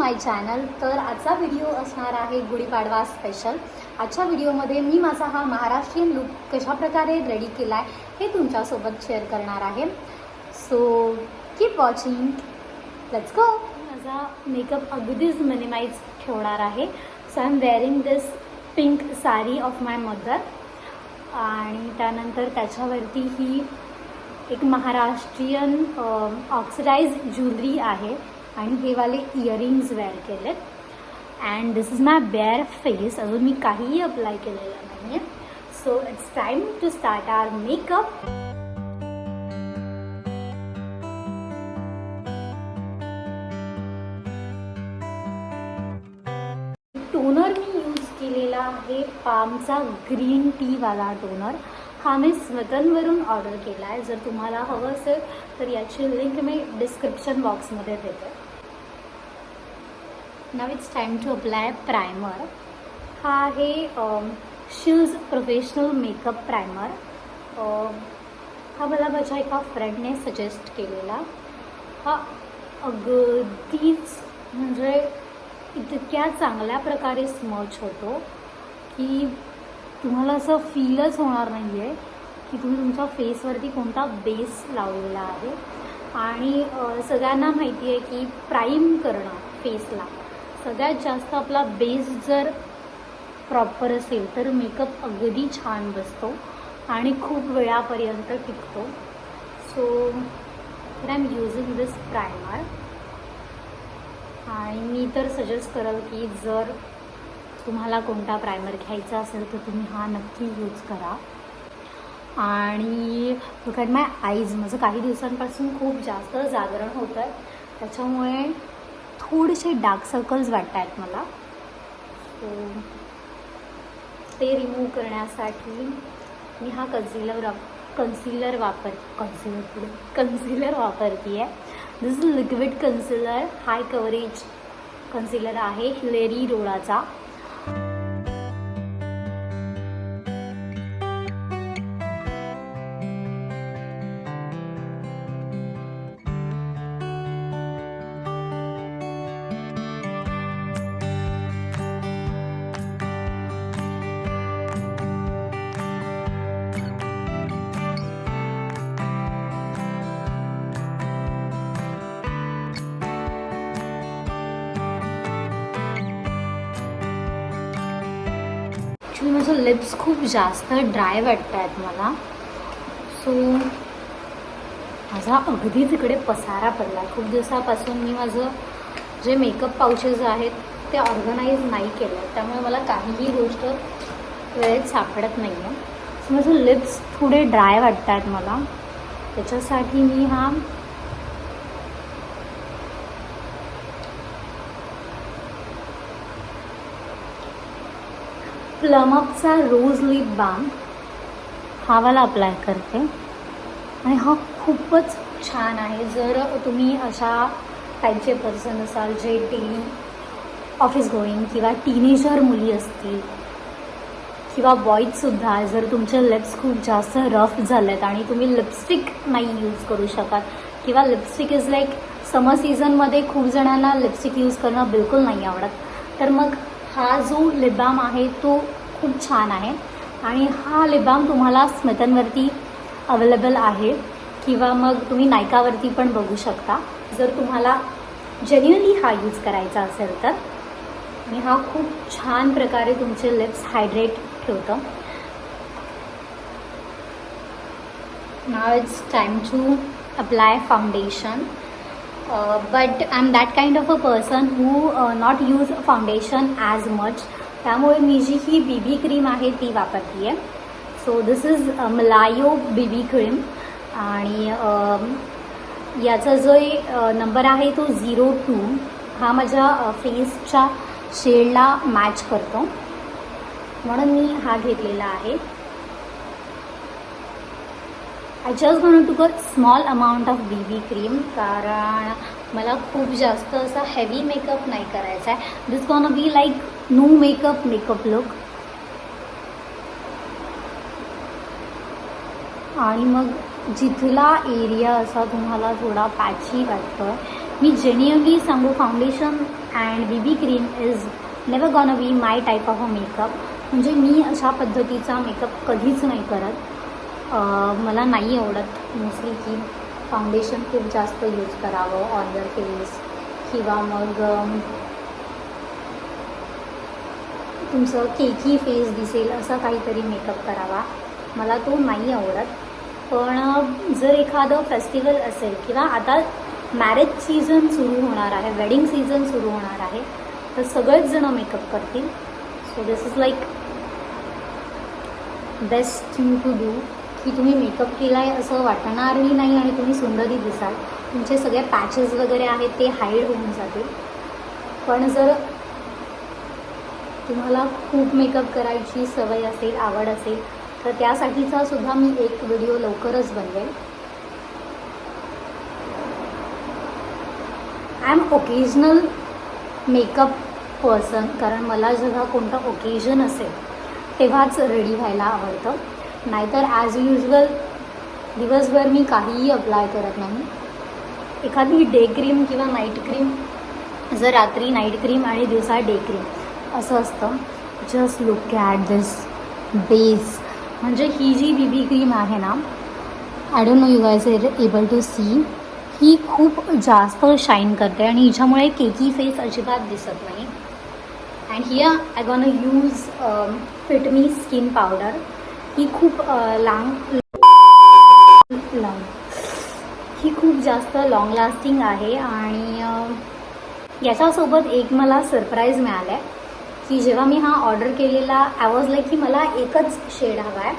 माय channel. तर आजचा video असणार आहे गुढीपाडवा स्पेशल. आजच्या व्हिडिओमध्ये मी माझा हा महाराष्ट्रीयन लुक कशाप्रकारे रेडी केला आहे हे तुमच्यासोबत शेअर करणार आहे. So keep watching, let's go. माझा मेकअप अगदीच मिनिमाइज ठेवणार आहे. So I am wearing this pink sari of my mother आणि त्यानंतर त्याच्यावरती ही एक महाराष्ट्रीयन ऑक्सिडाइज ज्वेलरी आहे आणि हे वाले इयरिंग्स वेअर केलेत. And this is my bare face. अजून मी काहीही अप्लाय केलेलं नाही आहे. So it's time to start our makeup. Toner मी यूज केलेला आहे पामचा ग्रीन टीवाला टोनर. हा मी स्मितनवरून ऑर्डर केला आहे. जर तुम्हाला हवं असेल तर याची लिंक मी डिस्क्रिप्शन बॉक्समध्ये देते. Now it's time to apply primer. हा आहे शिल्स प्रोफेशनल मेकअप प्रायमर. हा मला माझ्या एका फ्रेंडने सजेस्ट केलेला. हा अगदीच म्हणजे इतक्या चांगल्या प्रकारे स्मच होतो की तुम्हाला असं फीलच होणार नाही आहे की तुम्ही तुमच्या फेसवरती कोणता बेस लावलेला आहे. आणि सगळ्यांना माहिती आहे की प्राईम करणं फेसला सगळ्यात जास्त आपला बेस जर प्रॉपर असेल तर मेकअप अगदी छान बसतो आणि खूप वेळापर्यंत टिकतो. So I am using this primer. आणि मी तर सजेस्ट करेल की जर तुम्हाला कोणता प्रायमर घ्यायचा असेल तर तुम्ही हा नक्की यूज करा. आणि लुक ॲट माय आईज. माझं काही दिवसांपासून खूप जास्त जागरण होतं आहे, त्याच्यामुळे थोडेसे डार्क सर्कल्स वाटत आहेत मला. सो ते रिमूव्ह करण्यासाठी मी हा कन्सिलर वापरते आहे. This is liquid concealer. High coverage concealer आहे हिलेरी रोडाचा. ॲक्च्युली माझं लिप्स खूप जास्त ड्राय वाटत आहेत मला. सो माझा अगदीच इकडे पसारा पडला. खूप दिवसापासून मी माझं जे मेकअप पाउचेस आहेत ते ऑर्गनाईज नाही केलं, त्यामुळे मला काहीही गोष्ट वेळेत सापडत नाही आहे. सो माझं लिप्स थोडे ड्राय वाटत आहेत मला. त्याच्यासाठी मी हा प्लमअपचा रोज लिप बाम हा वाला अप्लाय करते. आणि हा खूपच छान आहे. जर तुम्ही अशा टाईपचे पर्सन असाल जे डेली ऑफिस गोईंग किंवा टीनेजर मुली असतील किंवा बॉईजसुद्धा, जर तुमचे लिप्स खूप जास्त रफ झाले आहेत आणि तुम्ही लिपस्टिक नाही यूज करू शकत किंवा लिपस्टिक इज लाईक समर सीझनमध्ये खूप जणांना लिपस्टिक यूज करणं बिलकुल नाही आवडत, तर मग हा जो लिप बाम आहे तो खूप छान आहे. आणि हा लिप बाम तुम्हाला स्मितनवरती अवेलेबल आहे किंवा मग तुम्ही नायकावरती पण बघू शकता जर तुम्हाला जेन्युअनली हा यूज करायचा असेल तर. आणि हा खूप छान प्रकारे तुमचे लिप्स हायड्रेट ठेवतं. Now it's time to apply foundation. But I am that kind of a person who not use foundation as much, त्यामुळे मी जी ही BB क्रीम आहे ती वापरते आहे. So this is Maliao BB cream. आणि याचा जो नंबर आहे तो 02. हा माझ्या फेसच्या शेडला मॅच करतो म्हणून मी हा घेतलेला आहे. I just want to go small amount of BB cream, कारण मला खूप जास्त असा हेवी मेकअप नाही करायचा आहे. This gonna be like no makeup look. आणि मग जिथला एरिया असा तुम्हाला थोडा पॅची वाटतो मी जेन्युअनली सांगू, foundation and BB cream is never gonna be my type of a makeup. म्हणजे मी अशा पद्धतीचा मेकअप कधीच नाही करत. मला नाही आवडत मोस्टली की फाउंडेशन खूप जास्त यूज करावं ऑन युअर फेस किंवा मग तुमचं केकी फेस दिसेल असं काहीतरी मेकअप करावा. मला तो नाही आवडत. पण जर एखादं फेस्टिवल असेल किंवा आता मॅरेज सीझन सुरू होणार आहे, वेडिंग सीझन सुरू होणार आहे, तर सगळेच जण मेकअप करतील. So this is like best thing to do की तुम्ही मेकअप केला आहे असं वाटणारही नाही आणि तुम्ही सुंदरही दिसाल. तुमचे सगळे पॅचेस वगैरे आहेत ते हाईड होऊन जातील. पण जर तुम्हाला खूप मेकअप करायची सवय असेल, आवड असेल, तर त्यासाठीचा सुद्धा मी एक व्हिडिओ लवकरच बनवेल. I am occasional makeup person, कारण मला जेव्हा कोणतं ओकेजन असेल तेव्हाच रेडी व्हायला आवडतं. नाहीतर ॲज युजल दिवसभर मी काहीही अप्लाय करत नाही. एखादी डे क्रीम किंवा नाईट क्रीम, जर रात्री नाईट क्रीम आणि दिवसा डे क्रीम असं असतं. Just look at this base. म्हणजे ही जी BB क्रीम आहे ना, I don't know you guys are able to see, ही खूप जास्त शाईन करते आणि हिच्यामुळे केकी फेस अजिबात दिसत नाही. And here I gonna use fit me skin powder. ही खूप ही खूप जास्त लॉंग लास्टिंग आहे. आणि याच्यासोबत एक मला सरप्राईज मिळालं आहे की जेव्हा मी हा ऑर्डर केलेला आय वॉज लाईक की मला एकच शेड हवा आहे,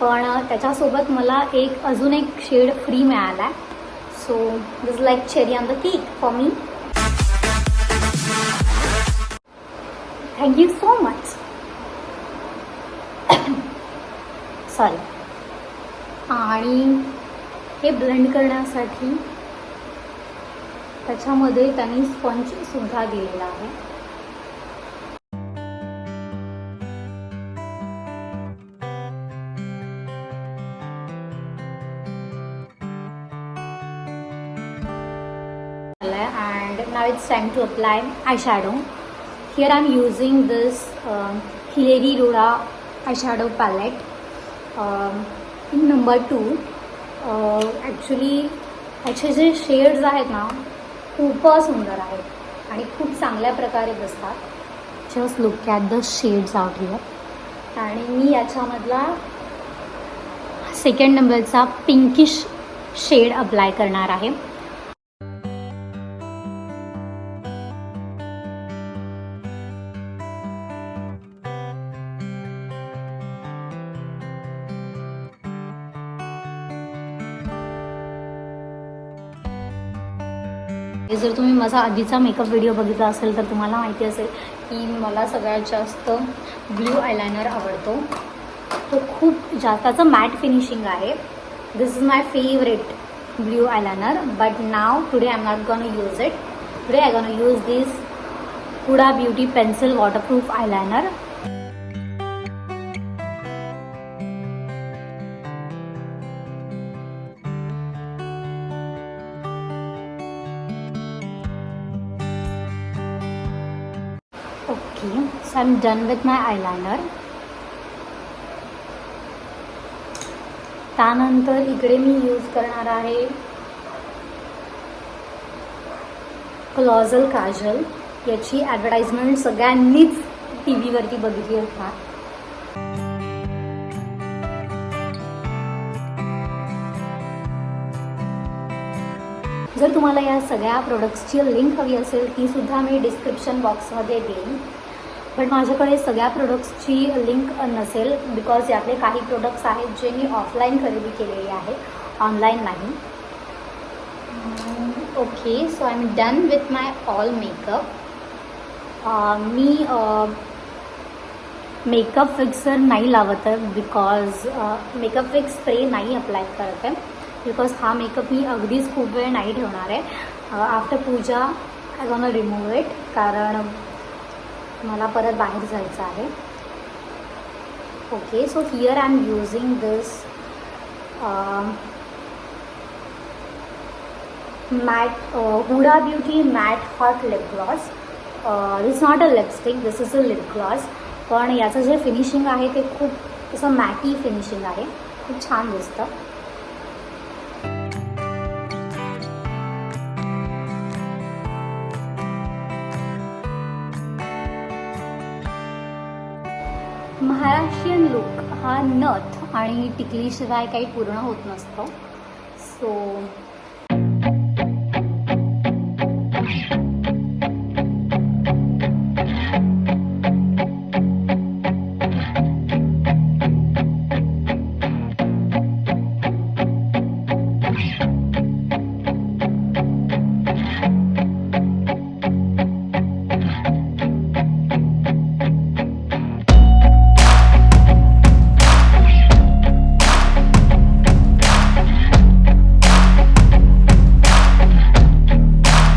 पण त्याच्यासोबत मला अजून एक शेड फ्री मिळाला आहे. So this like cherry on the cake for me. Thank you so much. Sorry. आणि हे ब्लेंड करण्यासाठी त्याच्यामध्ये त्यांनी स्पंजसुद्धा दिलेला आहे. And now it's time to apply eyeshadow. Here I'm using this Hilary Rhoda eyeshadow palette in number 2. Actually ह्याचे जे shades आहेत ना खूपच सुंदर आहेत आणि खूप चांगल्या प्रकारे दिसतात. Just look at the shades out here. आणि मी याच्यामधला सेकंड नंबरचा पिंकिश शेड अप्लाय करणार आहे. जर तुम्ही माझा आधीचा मेकअप व्हिडिओ बघितला असेल तर तुम्हाला माहिती असेल की मला सगळ्यात जास्त ब्ल्यू आयलायनर आवडतो. तो खूप जास्त त्याचं मॅट फिनिशिंग आहे. This is my favourite blue eyeliner. But now today I am not gonna use it. Today I gonna use this Huda Beauty pencil waterproof eyeliner. Okay, so I'm done with my eyeliner. त्यानंतर इकडे मी use करणार आहे क्लॉजल काजल. याची advertisement सगळ्यांनीच TV वरती बघितली असणार. जर तुम्हाला या सगळ्या प्रोडक्ट्सची लिंक हवी असेल ती सुद्धा मी डिस्क्रिप्शन बॉक्समध्ये देईन. पण माझ्याकडे सगळ्या प्रोडक्ट्सची लिंक नसेल बिकॉज यातले काही प्रोडक्ट्स आहेत जे मी ऑफलाईन खरेदी केलेले आहे, ऑनलाईन नाही. Okay, so I am done with my all makeup. Me makeup fixer नाही लावत आहे बिकॉज मेकअप फिक्स स्प्रे नाही अप्लाय करत आहे बिकॉज हा मेकअप मी अगदीच खूप वेळ नाही ठेवणार आहे. After puja I gonna remove it, कारण मला परत बाहेर जायचं आहे. Okay, so here I am using this matte Huda Beauty matte hot lip gloss. This not a lipstick, this is a lip gloss. पण याचं जे फिनिशिंग आहे ते खूप असं मॅटी फिनिशिंग आहे, खूप छान दिसतं. महाराष्ट्रीयन लुक हा नथ आणि टिकलीशिवाय काही पूर्ण होत नसतो. सो